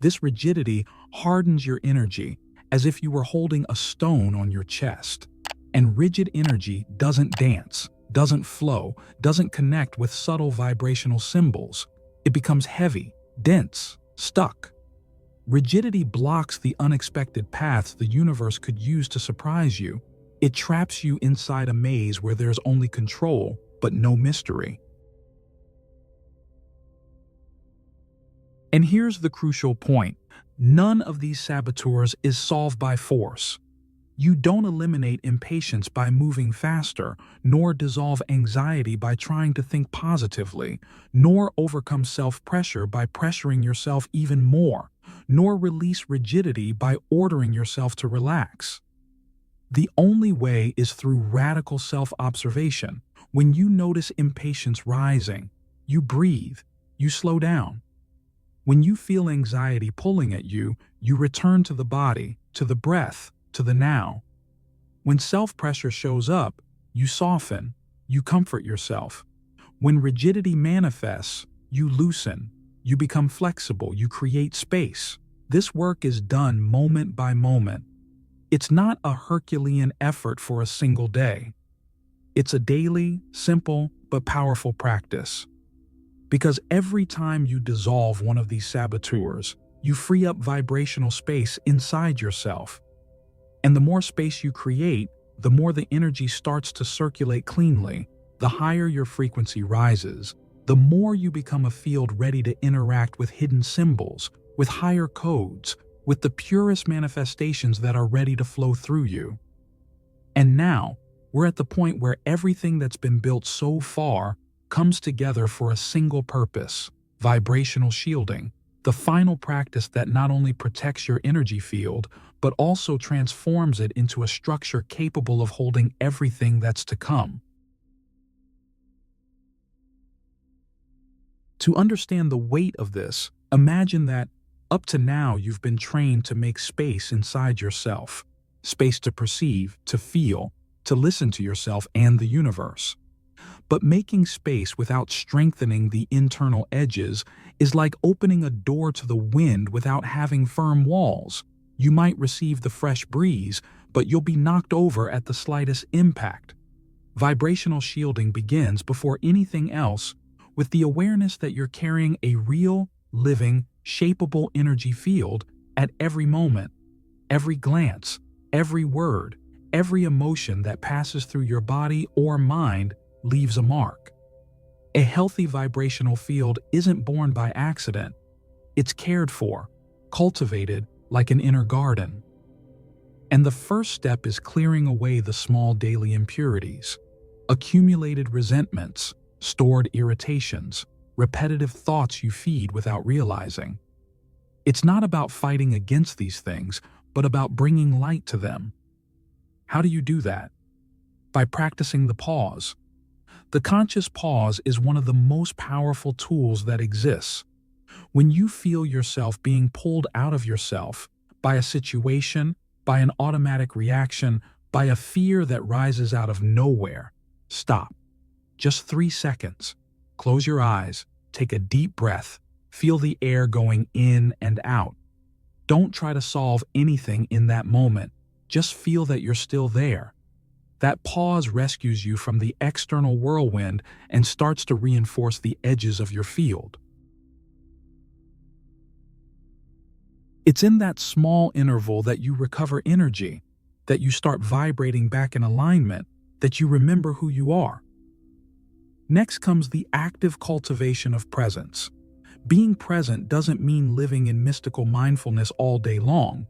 This rigidity hardens your energy as if you were holding a stone on your chest. And rigid energy doesn't dance, doesn't flow, doesn't connect with subtle vibrational symbols. It becomes heavy, dense, stuck. Rigidity blocks the unexpected paths the universe could use to surprise you. It traps you inside a maze where there's only control, but no mystery. And here's the crucial point. None of these saboteurs is solved by force. You don't eliminate impatience by moving faster, nor dissolve anxiety by trying to think positively, nor overcome self-pressure by pressuring yourself even more, nor release rigidity by ordering yourself to relax. The only way is through radical self-observation. When you notice impatience rising, you breathe, you slow down. When you feel anxiety pulling at you, you return to the body, to the breath, to the now. When self-pressure shows up, you soften, you comfort yourself. When rigidity manifests, you loosen, you become flexible, you create space. This work is done moment by moment. It's not a Herculean effort for a single day. It's a daily, simple, but powerful practice. Because every time you dissolve one of these saboteurs, you free up vibrational space inside yourself. And the more space you create, the more the energy starts to circulate cleanly. The higher your frequency rises, the more you become a field ready to interact with hidden symbols, with higher codes, with the purest manifestations that are ready to flow through you. And now, we're at the point where everything that's been built so far comes together for a single purpose: vibrational shielding, the final practice that not only protects your energy field, but also transforms it into a structure capable of holding everything that's to come. To understand the weight of this, imagine that up to now you've been trained to make space inside yourself, space to perceive, to feel, to listen to yourself and the universe. But making space without strengthening the internal edges is like opening a door to the wind without having firm walls. You might receive the fresh breeze, but you'll be knocked over at the slightest impact. Vibrational shielding begins before anything else with the awareness that you're carrying a real, living, shapeable energy field at every moment, every glance, every word, every emotion that passes through your body or mind leaves a mark. A healthy vibrational field isn't born by accident. It's cared for, cultivated like an inner garden. And the first step is clearing away the small daily impurities, accumulated resentments, stored irritations, repetitive thoughts you feed without realizing. It's not about fighting against these things, but about bringing light to them. How do you do that? By practicing the pause. The conscious pause is one of the most powerful tools that exists. When you feel yourself being pulled out of yourself by a situation, by an automatic reaction, by a fear that rises out of nowhere, stop. Just 3 seconds. Close your eyes, take a deep breath, feel the air going in and out. Don't try to solve anything in that moment. Just feel that you're still there. That pause rescues you from the external whirlwind and starts to reinforce the edges of your field. It's in that small interval that you recover energy, that you start vibrating back in alignment, that you remember who you are. Next comes the active cultivation of presence. Being present doesn't mean living in mystical mindfulness all day long.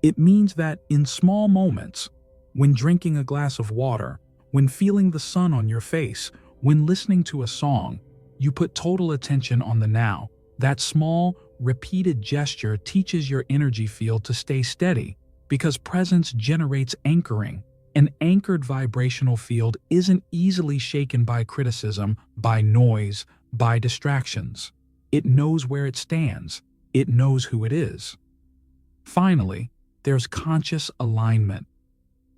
It means that in small moments, when drinking a glass of water, when feeling the sun on your face, when listening to a song, you put total attention on the now. That small, repeated gesture teaches your energy field to stay steady, because presence generates anchoring. An anchored vibrational field isn't easily shaken by criticism, by noise, by distractions. It knows where it stands. It knows who it is. Finally, there's conscious alignment.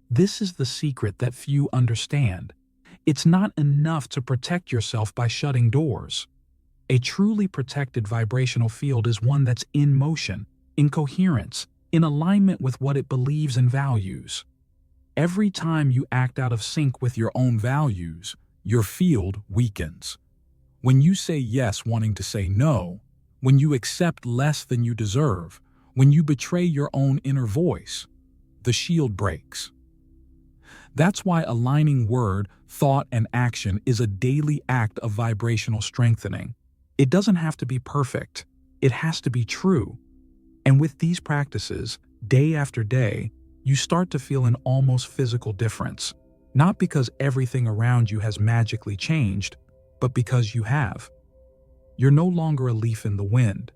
This is the secret that few understand. It's not enough to protect yourself by shutting doors. A truly protected vibrational field is one that's in motion, in coherence, in alignment with what it believes and values. Every time you act out of sync with your own values, your field weakens. When you say yes wanting to say no, when you accept less than you deserve, when you betray your own inner voice, the shield breaks. That's why aligning word, thought, and action is a daily act of vibrational strengthening. It doesn't have to be perfect. It has to be true. And with these practices, day after day, you start to feel an almost physical difference. Not because everything around you has magically changed, but because you have. You're no longer a leaf in the wind.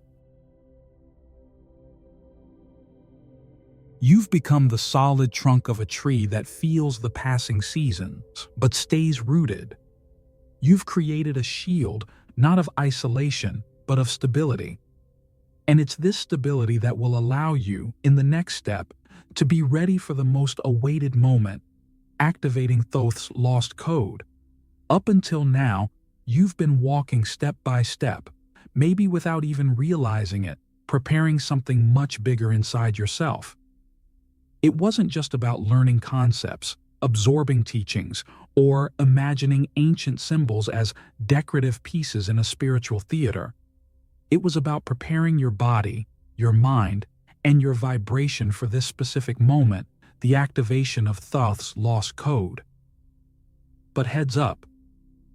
You've become the solid trunk of a tree that feels the passing seasons, but stays rooted. You've created a shield, not of isolation, but of stability. And it's this stability that will allow you, in the next step, to be ready for the most awaited moment. activating Thoth's lost code. Up until now, you've been walking step by step, maybe without even realizing it, preparing something much bigger inside yourself. It wasn't just about learning concepts, absorbing teachings, or imagining ancient symbols as decorative pieces in a spiritual theater. It was about preparing your body, your mind, and your vibration for this specific moment, the activation of Thoth's lost code. But heads up,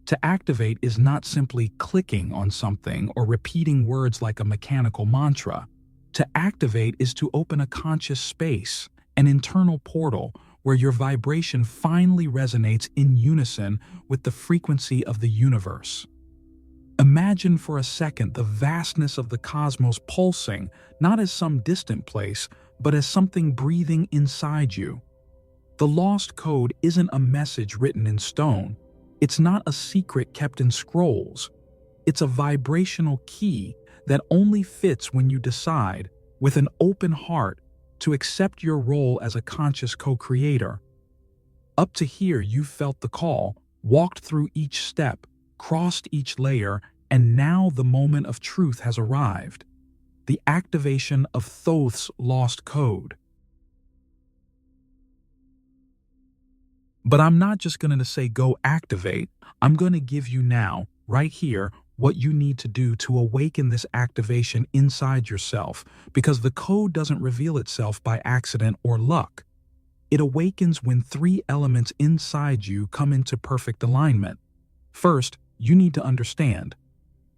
to activate is not simply clicking on something or repeating words like a mechanical mantra. To activate is to open a conscious space, an internal portal where your vibration finally resonates in unison with the frequency of the universe. Imagine for a second the vastness of the cosmos pulsing, not as some distant place, but as something breathing inside you. The lost code isn't a message written in stone. It's not a secret kept in scrolls. It's a vibrational key that only fits when you decide, with an open heart, to accept your role as a conscious co-creator. Up to here, you've felt the call, walked through each step, crossed each layer, and now the moment of truth has arrived. The activation of Thoth's lost code. But I'm not just going to say go activate. I'm going to give you now, right here, what you need to do to awaken this activation inside yourself, because the code doesn't reveal itself by accident or luck. It awakens when three elements inside you come into perfect alignment. First, you need to understand.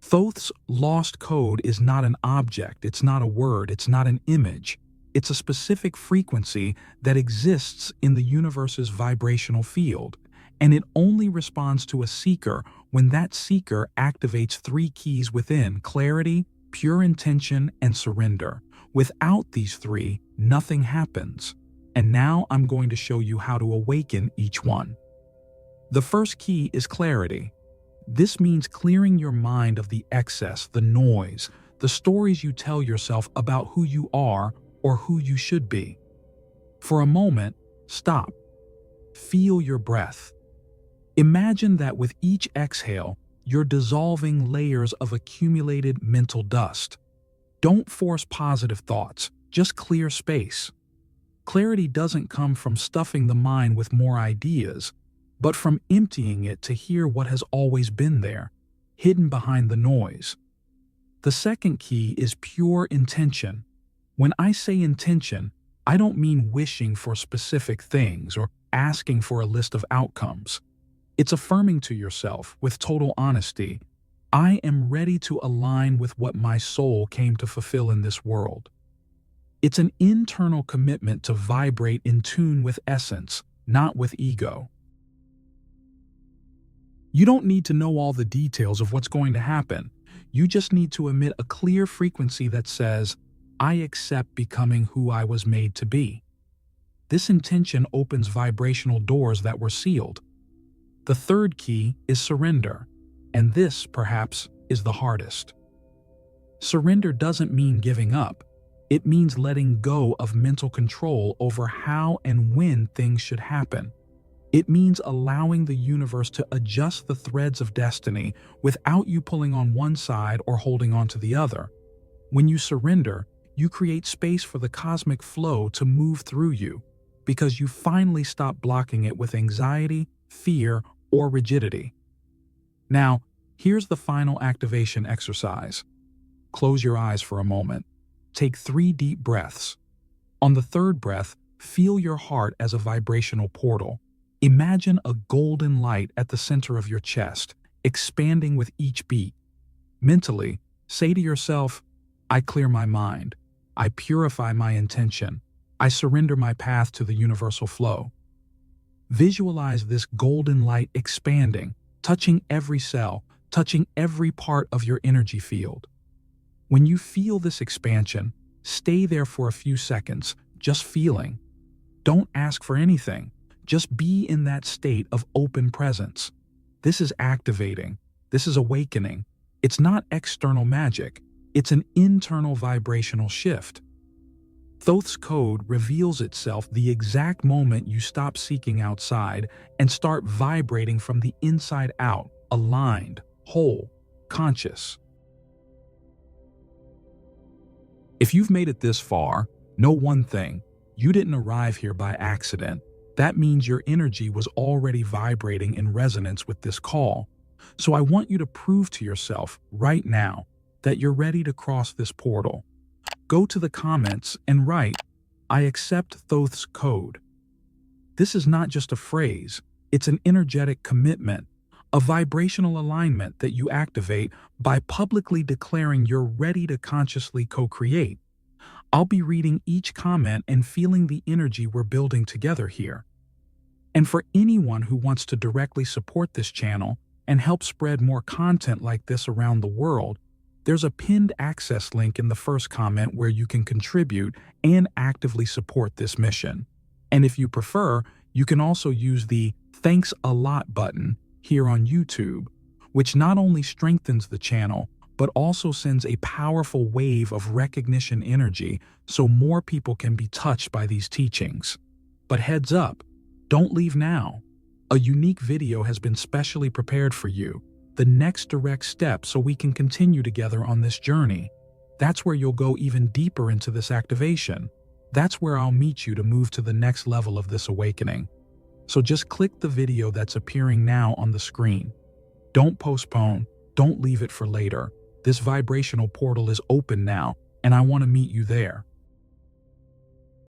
Thoth's lost code is not an object, it's not a word, it's not an image. It's a specific frequency that exists in the universe's vibrational field, and it only responds to a seeker when that seeker activates three keys within: clarity, pure intention, and surrender. Without these three, nothing happens. And now I'm going to show you how to awaken each one. The first key is clarity. This means clearing your mind of the excess, the noise, the stories you tell yourself about who you are or who you should be. For a moment, stop. Feel your breath. Imagine that with each exhale, you're dissolving layers of accumulated mental dust. Don't force positive thoughts, just clear space. Clarity doesn't come from stuffing the mind with more ideas, but from emptying it to hear what has always been there, hidden behind the noise. The second key is pure intention. When I say intention, I don't mean wishing for specific things or asking for a list of outcomes. It's affirming to yourself with total honesty, I am ready to align with what my soul came to fulfill in this world. It's an internal commitment to vibrate in tune with essence, not with ego. You don't need to know all the details of what's going to happen. You just need to emit a clear frequency that says, I accept becoming who I was made to be. This intention opens vibrational doors that were sealed. The third key is surrender, and this, perhaps, is the hardest. Surrender doesn't mean giving up. It means letting go of mental control over how and when things should happen. It means allowing the universe to adjust the threads of destiny without you pulling on one side or holding on to the other. When you surrender, you create space for the cosmic flow to move through you, because you finally stop blocking it with anxiety, fear, or rigidity. Now, here's the final activation exercise. Close your eyes for a moment. Take 3 deep breaths. On the third breath, feel your heart as a vibrational portal. Imagine a golden light at the center of your chest, expanding with each beat. Mentally, say to yourself, I clear my mind. I purify my intention. I surrender my path to the universal flow. Visualize this golden light expanding, touching every cell, touching every part of your energy field. When you feel this expansion, stay there for a few seconds, just feeling. Don't ask for anything. Just be in that state of open presence. This is activating. This is awakening. It's not external magic. It's an internal vibrational shift. Thoth's code reveals itself the exact moment you stop seeking outside and start vibrating from the inside out, aligned, whole, conscious. If you've made it this far, know one thing: you didn't arrive here by accident. That means your energy was already vibrating in resonance with this call. So I want you to prove to yourself right now that you're ready to cross this portal. Go to the comments and write, "I accept Thoth's code." This is not just a phrase, it's an energetic commitment, a vibrational alignment that you activate by publicly declaring you're ready to consciously co-create. I'll be reading each comment and feeling the energy we're building together here. And for anyone who wants to directly support this channel and help spread more content like this around the world, there's a pinned access link in the first comment where you can contribute and actively support this mission. And if you prefer, you can also use the "Thanks a lot" button here on YouTube, which not only strengthens the channel, but also sends a powerful wave of recognition energy so more people can be touched by these teachings. But heads up, don't leave now. A unique video has been specially prepared for you, the next direct step so we can continue together on this journey. That's where you'll go even deeper into this activation. That's where I'll meet you to move to the next level of this awakening. So just click the video that's appearing now on the screen. Don't postpone, don't leave it for later. This vibrational portal is open now, and I want to meet you there.